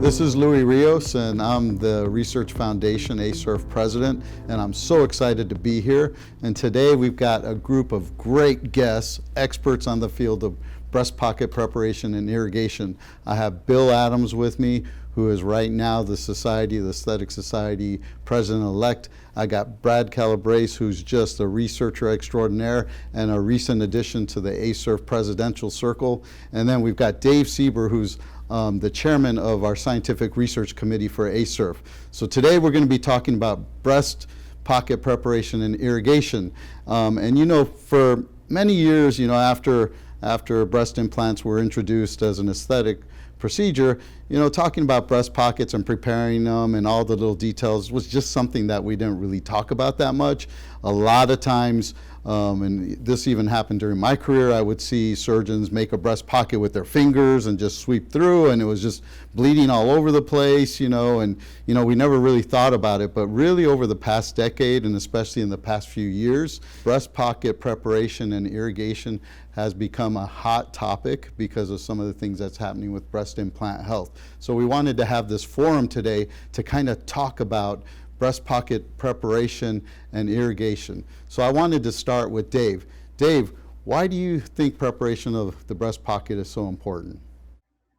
This is Louis Rios, and I'm the Research Foundation ASERF president, and I'm so excited to be here. And today we've got a group of great guests, experts on the field of breast pocket preparation and irrigation. I have Bill Adams with me, who is right now the Aesthetic Society president-elect. I got Brad Calabrese, who's just a researcher extraordinaire and a recent addition to the ASERF presidential circle. And then we've got Dave Sieber, who's the chairman of our scientific research committee for ASERF. So today we're going to be talking about breast pocket preparation and irrigation. And you know, for many years, you know, after breast implants were introduced as an aesthetic procedure, you know, talking about breast pockets and preparing them and all the little details was just something that we didn't really talk about that much. A lot of times, and this even happened during my career, I would see surgeons make a breast pocket with their fingers and just sweep through, and it was just bleeding all over the place, you know, and you know, we never really thought about it. But really over the past decade, and especially in the past few years, breast pocket preparation and irrigation has become a hot topic because of some of the things that's happening with breast implant health. So we wanted to have this forum today to kind of talk about breast pocket preparation and irrigation. So I wanted to start with Dave. Dave, why do you think preparation of the breast pocket is so important?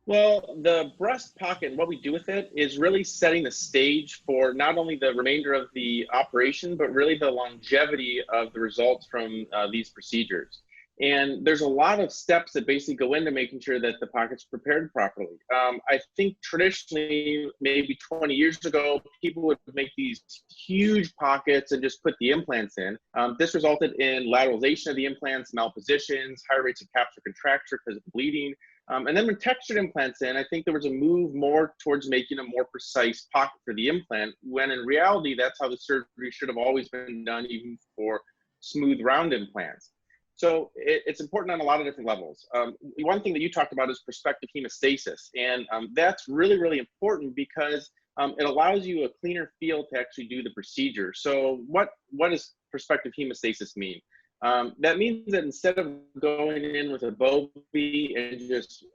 Well, the breast pocket and what we do with it is really setting the stage for not only the remainder of the operation, but really the longevity of the results from these procedures. And there's a lot of steps that basically go into making sure that the pocket's prepared properly. I think traditionally, maybe 20 years ago, people would make these huge pockets and just put the implants in. This resulted in lateralization of the implants, malpositions, higher rates of capsular contracture because of bleeding. And then when textured implants in, I think there was a move more towards making a more precise pocket for the implant, when in reality, that's how the surgery should have always been done, even for smooth round implants. So it's important on a lot of different levels. One thing that you talked about is prospective hemostasis. And that's really, really important because it allows you a cleaner field to actually do the procedure. So what does prospective hemostasis mean? That means that instead of going in with a Bovie and just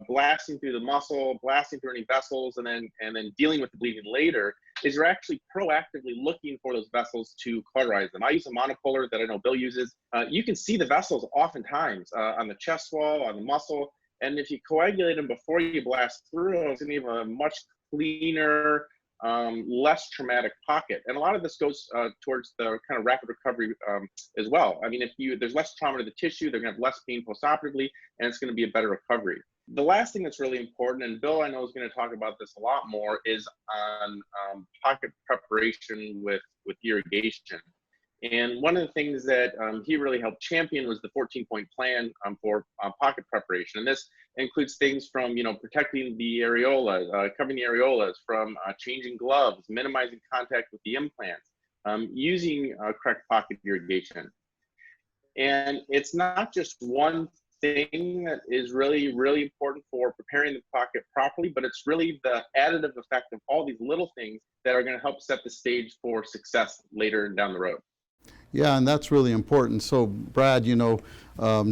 blasting through the muscle, blasting through any vessels, and then dealing with the bleeding later, is you're actually proactively looking for those vessels to cauterize them. I use a monopolar that I know Bill uses. You can see the vessels oftentimes on the chest wall, on the muscle, and if you coagulate them before you blast through, it's going to give a much cleaner, less traumatic pocket. And a lot of this goes towards the kind of rapid recovery as well. I mean, if there's less trauma to the tissue, they're going to have less pain postoperatively, and it's going to be a better recovery. The last thing that's really important, and Bill I know is going to talk about this a lot more, is on pocket preparation with irrigation. And one of the things that he really helped champion was the 14-point plan for pocket preparation. And this includes things from, you know, protecting the areola, covering the areolas, from changing gloves, minimizing contact with the implants, using correct pocket irrigation. And it's not just one thing that is really, really important for preparing the pocket properly, but it's really the additive effect of all these little things that are going to help set the stage for success later down the road. Yeah, and that's really important. So Brad, you know,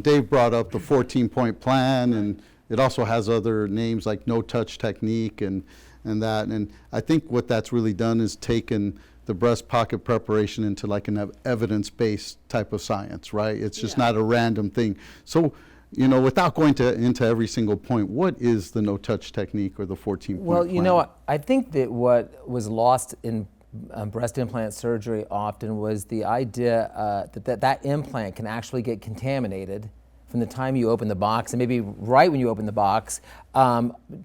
Dave brought up the 14-point plan, and it also has other names like no-touch technique and that. And I think what that's really done is taken the breast pocket preparation into like an evidence-based type of science, right? It's just not a random thing. So, you know, without going into every single point, what is the no-touch technique or the 14-point plan? Well, you know, I think that what was lost in breast implant surgery often was the idea that implant can actually get contaminated from the time you open the box, and maybe right when you open the box,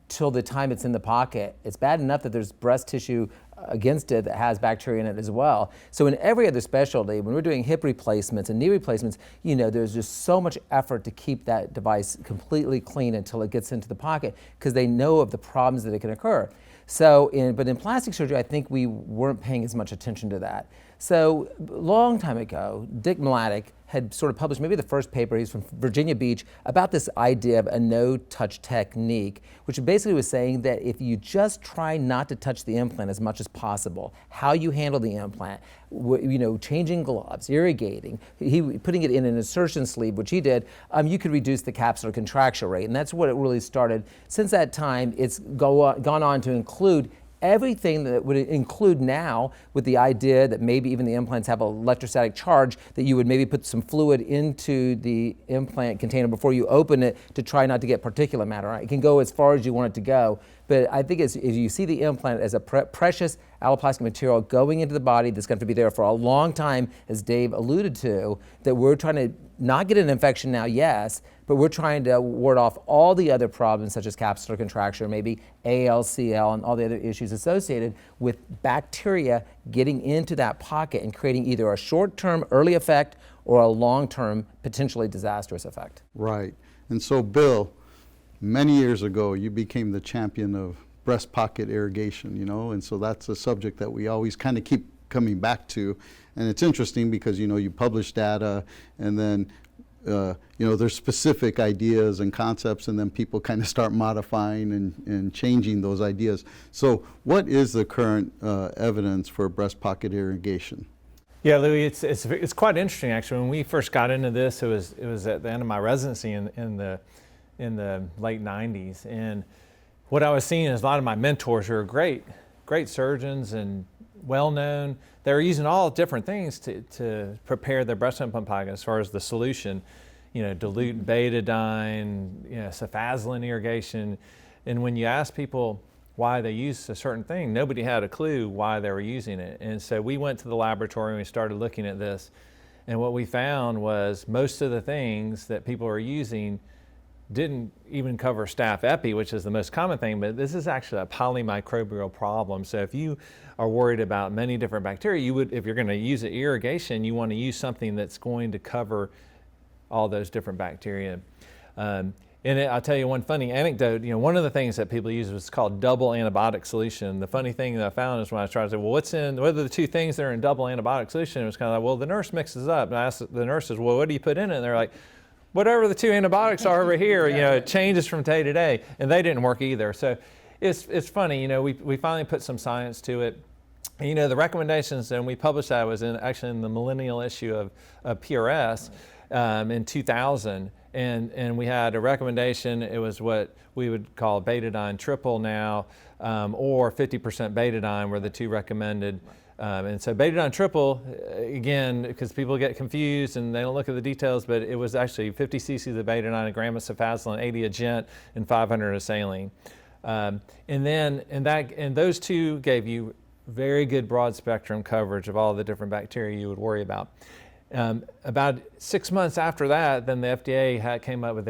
till the time it's in the pocket. It's bad enough that there's breast tissue against it that has bacteria in it as well. So in every other specialty, when we're doing hip replacements and knee replacements, you know, there's just so much effort to keep that device completely clean until it gets into the pocket, because they know of the problems that it can occur. So, but in plastic surgery, I think we weren't paying as much attention to that. So, a long time ago, Dick Mladic had sort of published maybe the first paper, he's from Virginia Beach, about this idea of a no-touch technique, which basically was saying that if you just try not to touch the implant as much as possible, how you handle the implant, changing gloves, irrigating, putting it in an insertion sleeve, which he did, you could reduce the capsular contracture rate. And that's what it really started. Since that time, it's gone on to include everything that would include now, with the idea that maybe even the implants have an electrostatic charge, that you would maybe put some fluid into the implant container before you open it to try not to get particulate matter. Right? It can go as far as you want it to go. But I think as you see the implant as a precious alloplastic material going into the body that's going to be there for a long time, as Dave alluded to, that we're trying to not get an infection now, yes, but we're trying to ward off all the other problems such as capsular contracture, maybe ALCL, and all the other issues associated with bacteria getting into that pocket and creating either a short-term early effect or a long-term potentially disastrous effect. Right. And so, Bill, many years ago, you became the champion of breast pocket irrigation, and so that's a subject that we always kind of keep coming back to. And it's interesting because, you publish data, and then, there's specific ideas and concepts, and then people kind of start modifying and changing those ideas. So what is the current evidence for breast pocket irrigation? Yeah, Louis, it's quite interesting, actually. When we first got into this, it was at the end of my residency in the late 90s. And what I was seeing is a lot of my mentors who are great surgeons and well-known. They were using all different things to prepare their breast implant pocket as far as the solution, dilute betadine, cefazolin irrigation. And when you ask people why they use a certain thing, nobody had a clue why they were using it. And so we went to the laboratory and we started looking at this. And what we found was most of the things that people are using didn't even cover staph epi, which is the most common thing, but this is actually a polymicrobial problem. So if you are worried about many different bacteria, if you're going to use an irrigation, you want to use something that's going to cover all those different bacteria. And I'll tell you one funny anecdote. One of the things that people use is called double antibiotic solution. The funny thing that I found is when I tried to say, well, what are the two things that are in double antibiotic solution? It was kind of like, well, the nurse mixes up. And I asked the nurses, well, what do you put in it? And they're like, whatever the two antibiotics are over here, it changes from day to day, and they didn't work either. So it's funny, we finally put some science to it. And, the recommendations, and we published that, was actually in the millennial issue of PRS in 2000, and we had a recommendation. It was what we would call betadine triple now, or 50% betadine were the two recommended. And so betadine triple, again, because people get confused and they don't look at the details, but it was actually 50 cc's of betadine, a gram of cefazolin, 80 of gent, and 500 of saline. And those two gave you very good broad spectrum coverage of all the different bacteria you would worry about. About 6 months after that, then the FDA came up with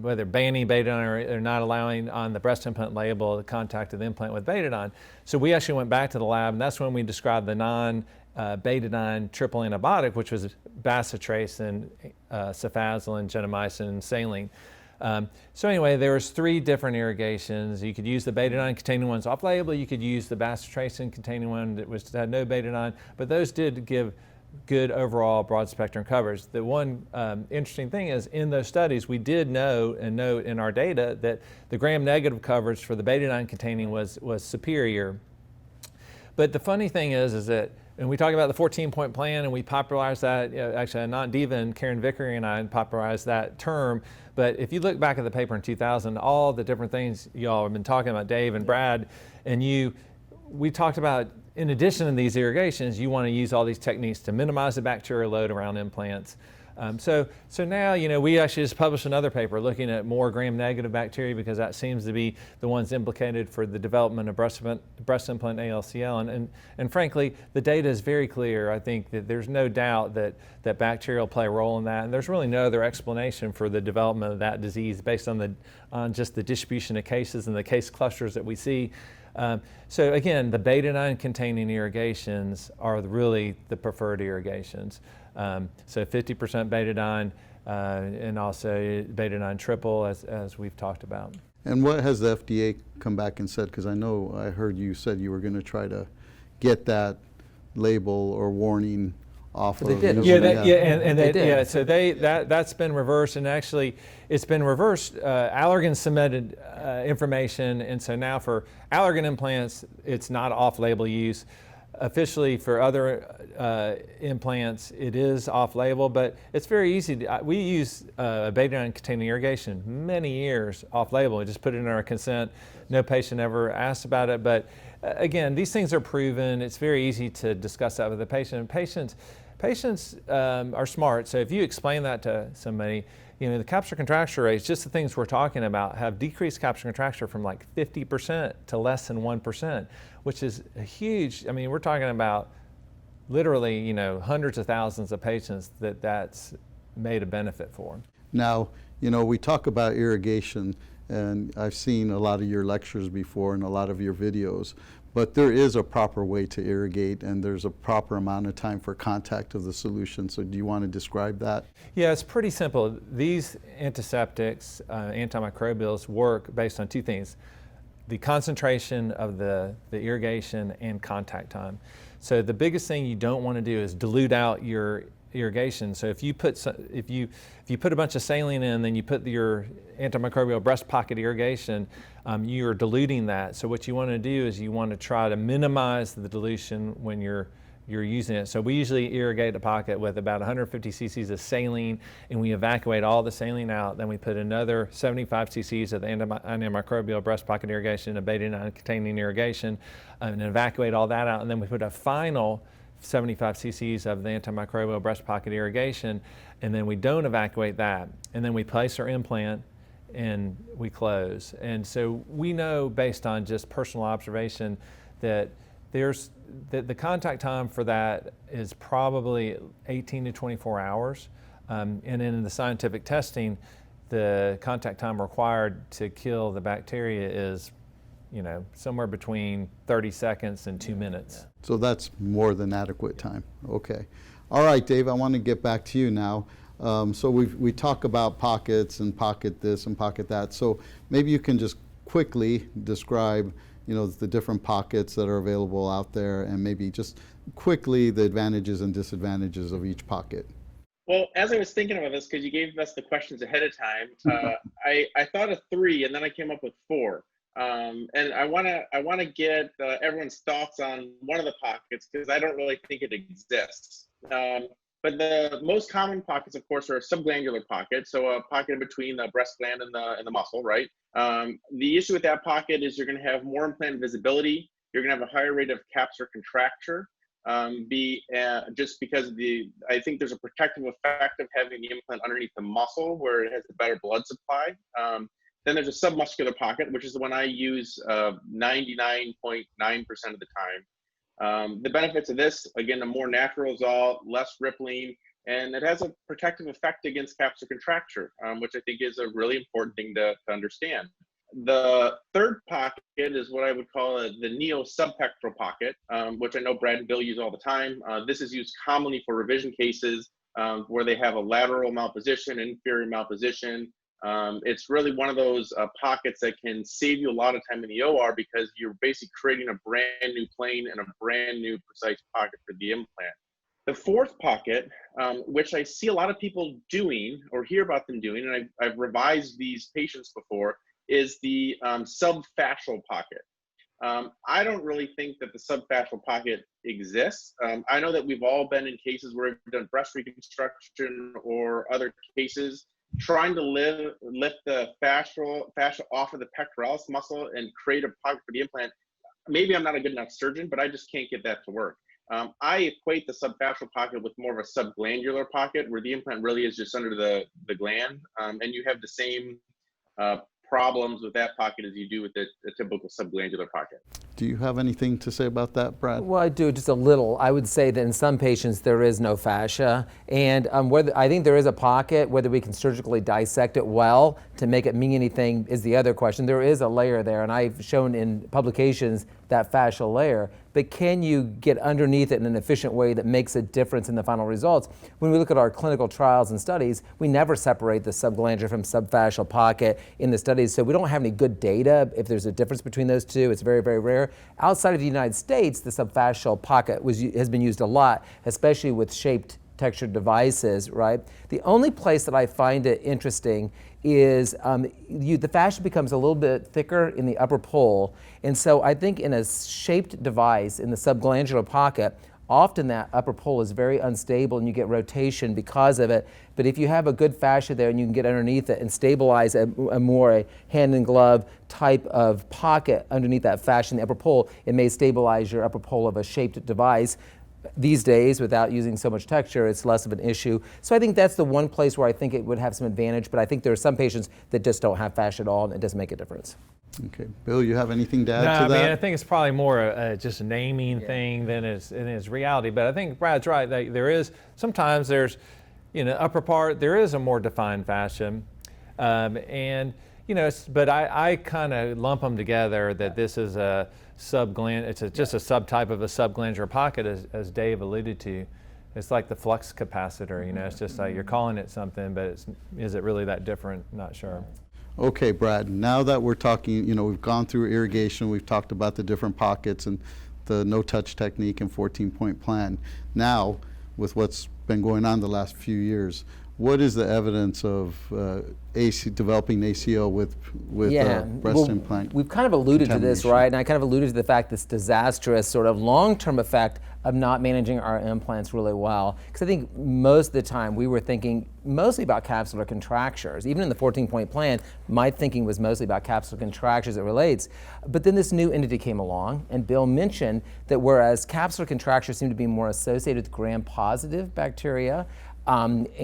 whether banning betadine or not allowing on the breast implant label the contact of the implant with betadine. So we actually went back to the lab, and that's when we described the non-betadine triple antibiotic, which was bacitracin, cefazolin, gentamicin, and saline. So anyway, there was 3 different irrigations. You could use the betadine-containing ones off-label. You could use the bacitracin-containing one that had no betadine, but those did give good overall broad spectrum coverage. The one interesting thing is in those studies we did note in our data that the gram-negative coverage for the betadine containing was superior. But the funny thing is that, and we talk about the 14-point plan, and we popularized that, actually Anant Diva and Karen Vickery and I popularized that term. But if you look back at the paper in 2000, all the different things y'all have been talking about, Dave and Brad, and we talked about, in addition to these irrigations, you want to use all these techniques to minimize the bacterial load around implants. So now, we actually just published another paper looking at more gram-negative bacteria, because that seems to be the ones implicated for the development of breast implant ALCL. And frankly, the data is very clear. I think that there's no doubt that bacteria will play a role in that. And there's really no other explanation for the development of that disease based on just the distribution of cases and the case clusters that we see. So again, the betadine-containing irrigations are really the preferred irrigations. So 50% betadine and also betadine triple, as we've talked about. And what has the FDA come back and said? Because I know I heard you said you were going to try to get that label or warning off They of did. using They did. So that's been reversed, and actually it's been reversed. Allergan submitted information, and so now for Allergan implants, it's not off-label use. Officially for other implants, it is off-label, but it's very easy. We use betadine containing irrigation many years off-label. We just put it in our consent. No patient ever asked about it, but again, these things are proven. It's very easy to discuss that with the patient. Patients are smart, so if you explain that to somebody, the capsular contracture rates, just the things we're talking about, have decreased capsular contracture from like 50% to less than 1%, which is a huge, we're talking about literally, hundreds of thousands of patients that's made a benefit for. Now, we talk about irrigation, and I've seen a lot of your lectures before and a lot of your videos, but there is a proper way to irrigate, and there's a proper amount of time for contact of the solution. So do you want to describe that? Yeah, it's pretty simple. These antiseptics, antimicrobials, work based on two things: the concentration of the irrigation and contact time. So the biggest thing you don't want to do is dilute out your irrigation. So if you put a bunch of saline in, then you put your antimicrobial breast pocket irrigation, you are diluting that. So what you want to do is you want to try to minimize the dilution when you're using it. So we usually irrigate a pocket with about 150 cc's of saline, and we evacuate all the saline out. Then we put another 75 cc's of the antimicrobial breast pocket irrigation, a betadine containing irrigation, and evacuate all that out. And then we put a final 75 cc's of the antimicrobial breast pocket irrigation, and then we don't evacuate that. And then we place our implant and we close. And so we know, based on just personal observation, that the contact time for that is probably 18 to 24 hours. And in the scientific testing, the contact time required to kill the bacteria is somewhere between 30 seconds and 2 minutes. So that's more than adequate time. Okay. All right, Dave, I want to get back to you now. So we talk about pockets and pocket this and pocket that. So maybe you can just quickly describe, the different pockets that are available out there, and maybe just quickly the advantages and disadvantages of each pocket. Well, as I was thinking about this, because you gave us the questions ahead of time, I thought of 3, and then I came up with 4. And I want to get everyone's thoughts on one of the pockets, because I don't really think it exists. But the most common pockets, of course, are a subglandular pocket, so a pocket between the breast gland and the muscle, right? The issue with that pocket is you're going to have more implant visibility. You're going to have a higher rate of capsular contracture, just because I think there's a protective effect of having the implant underneath the muscle where it has a better blood supply. Then there's a submuscular pocket, which is the one I use 99.9% of the time. The benefits of this, again, a more natural result, less rippling, and it has a protective effect against capsular contracture, which I think is a really important thing to understand. The third pocket is what I would call the neo-subpectoral pocket, which I know Brad and Bill use all the time. This is used commonly for revision cases where they have a lateral malposition, inferior malposition. It's really one of those pockets that can save you a lot of time in the OR, because you're basically creating a brand new plane and a brand new precise pocket for the implant. The fourth pocket, which I see a lot of people doing or hear about them doing, and I've revised these patients before, is the subfascial pocket. I don't really think that the subfascial pocket exists. I know that we've all been in cases where we've done breast reconstruction or other cases trying to lift the fascia off of the pectoralis muscle and create a pocket for the implant. Maybe I'm not a good enough surgeon, but I just can't get that to work. I equate the subfascial pocket with more of a subglandular pocket, where the implant really is just under the gland, and you have the same problems with that pocket as you do with the typical subglandular pocket. Do you have anything to say about that, Brad? Well, I do, just a little. I would say that in some patients there is no fascia, and whether I think there is a pocket, whether we can surgically dissect it well to make it mean anything is the other question. There is a layer there, and I've shown in publications that fascial layer. but can you get underneath it in an efficient way that makes a difference in the final results? When we look at our clinical trials and studies, we never separate the subglandular from subfascial pocket in the studies, so we don't have any good data if there's a difference between those two. It's very, very rare. Outside of the United States, the subfascial pocket has been used a lot, especially with shaped textured devices, right? The only place that I find it interesting is the fascia becomes a little bit thicker in the upper pole, and so I think in a shaped device in the subglandular pocket, often that upper pole is very unstable and you get rotation because of it. But if you have a good fascia there and you can get underneath it and stabilize a more hand and glove type of pocket underneath that fascia in the upper pole, it may stabilize your upper pole of a shaped device. These days, without using so much texture, it's less of an issue. So I think that's the one place where I think it would have some advantage, but I think there are some patients that just don't have fascia at all and it doesn't make a difference. Okay, Bill, you have anything to add No, to that? I mean, I think it's probably more just a naming thing than it is reality. But I think Brad's right. Sometimes there's, upper part, there is a more defined fascia. And, but I kind of lump them together that this is a it's just a subtype of a subglandular pocket, as Dave alluded to. It's like the flux capacitor, it's just like you're calling it something, but is it really that different? Not sure. Okay, Brad, now that we're talking, we've gone through irrigation, we've talked about the different pockets and the no-touch technique and 14-point plan. Now, with what's been going on the last few years, what is the evidence of developing ACL with breast implant? We've kind of alluded to this, right? And I kind of alluded to the fact this disastrous sort of long-term effect of not managing our implants really well. Because I think most of the time we were thinking mostly about capsular contractures. Even in the 14-point plan, my thinking was mostly about capsular contractures as it relates. But then this new entity came along, and Bill mentioned that whereas capsular contractures seem to be more associated with gram-positive bacteria, but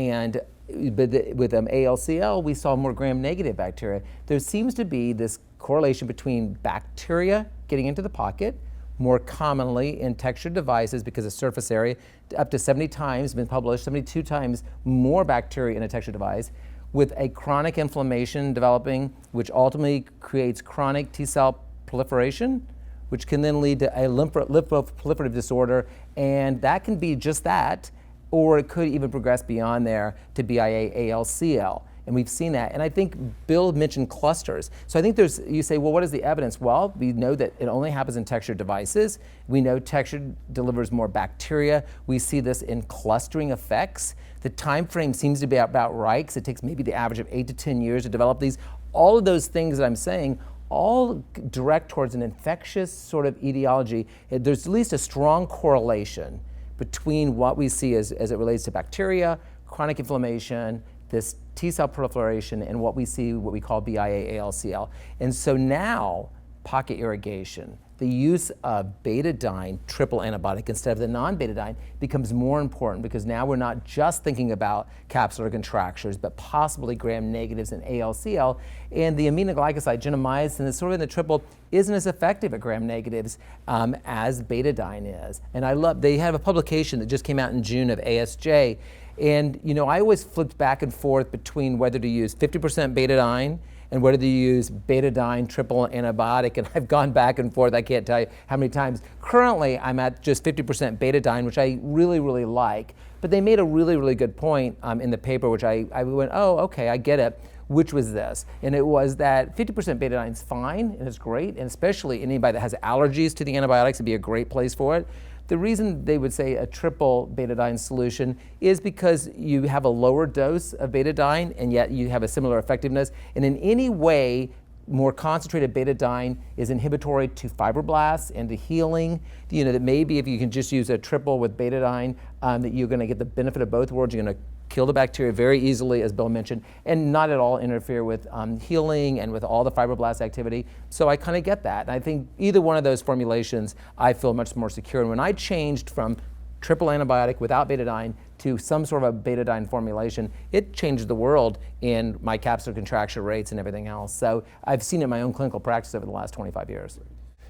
with ALCL, we saw more gram-negative bacteria. There seems to be this correlation between bacteria getting into the pocket, more commonly in textured devices because of surface area, up to 70 times, been published, 72 times more bacteria in a textured device, with a chronic inflammation developing, which ultimately creates chronic T-cell proliferation, which can then lead to a lymphoproliferative disorder, and that can be just that, or it could even progress beyond there to BIA ALCL. And we've seen that. And I think Bill mentioned clusters. So I think you say, well, what is the evidence? Well, we know that it only happens in textured devices. We know texture delivers more bacteria. We see this in clustering effects. The time frame seems to be about right, because it takes maybe the average of 8 to 10 years to develop these. All of those things that I'm saying all direct towards an infectious sort of etiology. There's at least a strong correlation between what we see as it relates to bacteria, chronic inflammation, this T-cell proliferation, and what we see, what we call BIA ALCL. And so now, pocket irrigation, the use of betadine triple antibiotic instead of the non-betadine becomes more important, because now we're not just thinking about capsular contractures, but possibly gram-negatives in ALCL. And the aminoglycoside gentamicin is sort of in the triple isn't as effective at gram-negatives as betadine is. And they have a publication that just came out in June of ASJ. And I always flipped back and forth between whether to use 50% betadine and whether to use betadine triple antibiotic, and I've gone back and forth, I can't tell you how many times. Currently, I'm at just 50% betadine, which I really, really like, but they made a really, really good point in the paper, which I went, oh, okay, I get it, which was this, and it was that 50% betadine is fine, and it's great, and especially anybody that has allergies to the antibiotics, it'd be a great place for it. The reason they would say a triple betadine solution is because you have a lower dose of betadine and yet you have a similar effectiveness. And in any way, more concentrated betadine is inhibitory to fibroblasts and to healing. That maybe if you can just use a triple with betadine, that you're going to get the benefit of both worlds. You're going to kill the bacteria very easily, as Bill mentioned, and not at all interfere with healing and with all the fibroblast activity. So I kind of get that. And I think either one of those formulations, I feel much more secure. And when I changed from triple antibiotic without betadine to some sort of a betadine formulation, it changed the world in my capsular contracture rates and everything else. So I've seen it in my own clinical practice over the last 25 years.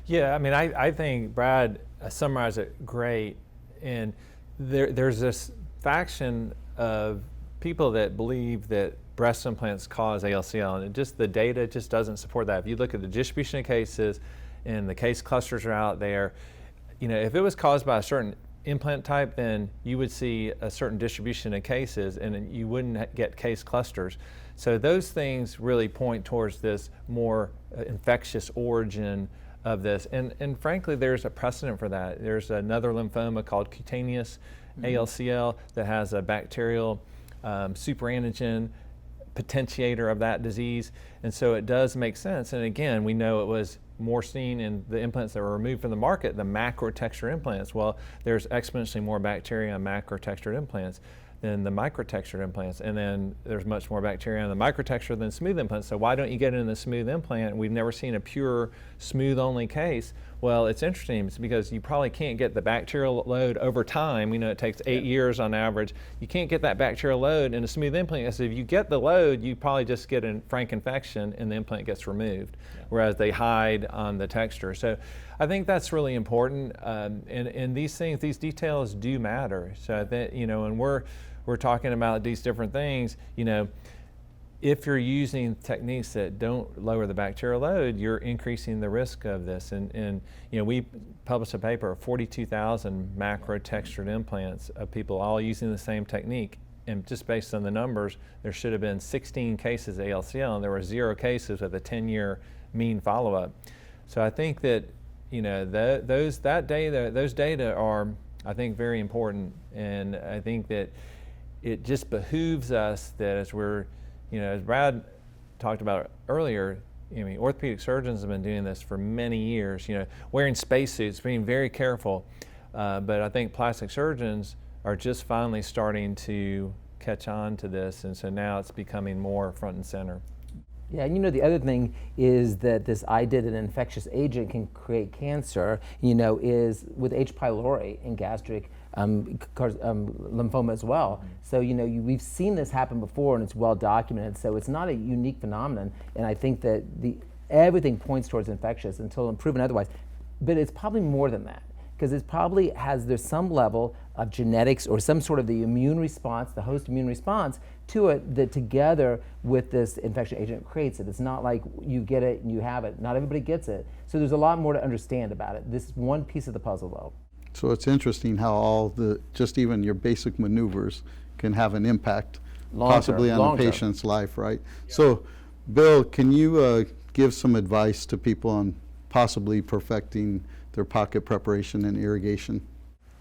Yeah, I mean, I think Brad summarized it great. And there's this faction of people that believe that breast implants cause ALCL, and the data just doesn't support that. If you look at the distribution of cases and the case clusters are out there, if it was caused by a certain implant type, then you would see a certain distribution of cases and you wouldn't get case clusters. So those things really point towards this more infectious origin of this. And frankly, there's a precedent for that. There's another lymphoma called cutaneous ALCL that has a bacterial superantigen potentiator of that disease. And so it does make sense. And again, we know it was more seen in the implants that were removed from the market, the macro-textured implants. Well, there's exponentially more bacteria on macro-textured implants than the micro-textured implants. And then there's much more bacteria on the micro-textured than smooth implants. So why don't you get in the smooth implant? We've never seen a pure smooth-only case. Well, it's interesting. It's because you probably can't get the bacterial load over time. We know it takes 8 years on average. You can't get that bacterial load in a smooth implant. So if you get the load, you probably just get a frank infection and the implant gets removed, whereas they hide on the texture. So I think that's really important. And these things, these details do matter. So that, and we're talking about these different things, if you're using techniques that don't lower the bacterial load, you're increasing the risk of this. And we published a paper of 42,000 macro-textured implants of people all using the same technique. And just based on the numbers, there should have been 16 cases of ALCL, and there were 0 cases with a 10-year mean follow-up. So I think that those data are, I think, very important. And I think that it just behooves us that as we're, as Brad talked about earlier, orthopedic surgeons have been doing this for many years, wearing spacesuits, being very careful. But I think plastic surgeons are just finally starting to catch on to this. And so now it's becoming more front and center. Yeah, and the other thing is that this idea that an infectious agent can create cancer, is with H. pylori and gastric lymphoma as well. So, we've seen this happen before and it's well documented. So it's not a unique phenomenon. And I think that everything points towards infectious until proven otherwise. But it's probably more than that, because it probably there's some level of genetics or some sort of the immune response, the host immune response to it, that together with this infection agent creates it. It's not like you get it and you have it. Not everybody gets it. So there's a lot more to understand about it. This is one piece of the puzzle, though. So it's interesting how just even your basic maneuvers can have an impact possibly on a patient's life, right? Yeah. So, Bill, can you give some advice to people on possibly perfecting their pocket preparation and irrigation?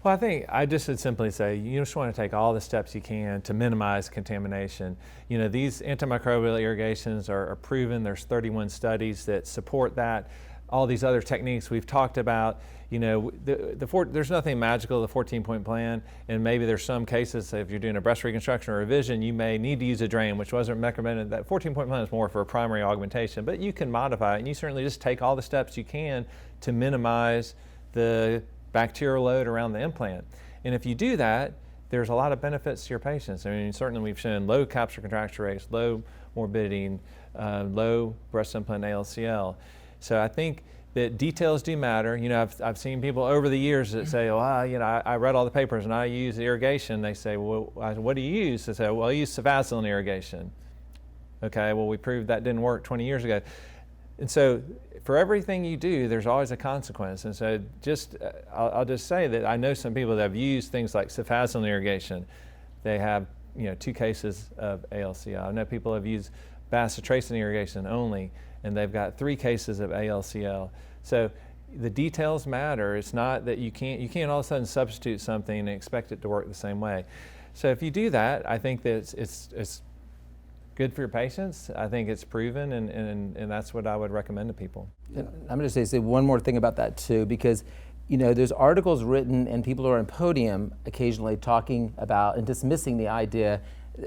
Well, I think I just would simply say you just want to take all the steps you can to minimize contamination. These antimicrobial irrigations are proven. There's 31 studies that support that. All these other techniques we've talked about, there's nothing magical, the 14-point plan, and maybe there's some cases, if you're doing a breast reconstruction or revision, you may need to use a drain, which wasn't recommended. That 14-point plan is more for a primary augmentation, but you can modify it, and you certainly just take all the steps you can to minimize the bacterial load around the implant. And if you do that, there's a lot of benefits to your patients. Certainly we've shown low capsular contracture rates, low morbidity, low breast implant ALCL. So I think that details do matter. I've seen people over the years that say, well, I read all the papers and I use irrigation. They say, well, what do you use? They say, well, I use cefazolin irrigation. Okay, well, we proved that didn't work 20 years ago. And so for everything you do, there's always a consequence. And so I'll just say that I know some people that have used things like cefazolin irrigation. They have 2 cases of ALCL. I know people have used bacitracin irrigation only, and they've got 3 cases of ALCL. So the details matter. It's not that you can't all of a sudden substitute something and expect it to work the same way. So if you do that, I think that it's good for your patients. I think it's proven, and that's what I would recommend to people. And I'm going to say one more thing about that too, because there's articles written and people are on podium occasionally talking about and dismissing the idea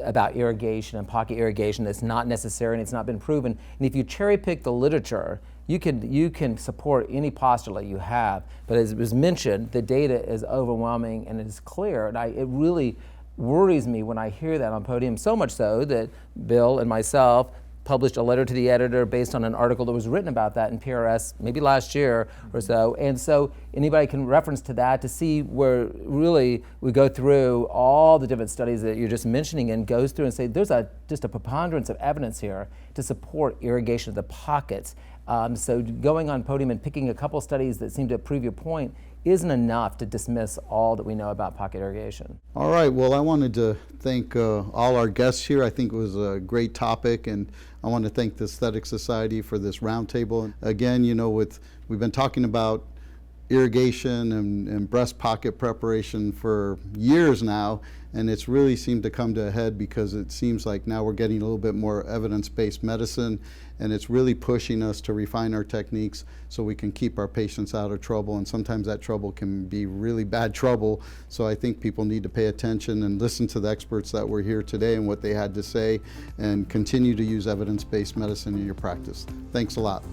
about irrigation and pocket irrigation that's not necessary and it's not been proven. And if you cherry pick the literature, you can support any postulate you have. But as was mentioned, the data is overwhelming and it's clear. And it really worries me when I hear that on podium, so much so that Bill and myself published a letter to the editor based on an article that was written about that in PRS maybe last year or so. And so anybody can reference to that to see where really we go through all the different studies that you're just mentioning and goes through and say there's just a preponderance of evidence here to support irrigation of the pockets. So going on podium and picking a couple studies that seem to prove your point isn't enough to dismiss all that we know about pocket irrigation. All right, well, I wanted to thank all our guests here. I think it was a great topic, and I want to thank the Aesthetic Society for this roundtable. Again, you know, we've been talking about irrigation and breast pocket preparation for years now, and it's really seemed to come to a head because it seems like now we're getting a little bit more evidence-based medicine, and it's really pushing us to refine our techniques so we can keep our patients out of trouble, and sometimes that trouble can be really bad trouble. So I think people need to pay attention and listen to the experts that were here today and what they had to say, and continue to use evidence-based medicine in your practice. Thanks a lot.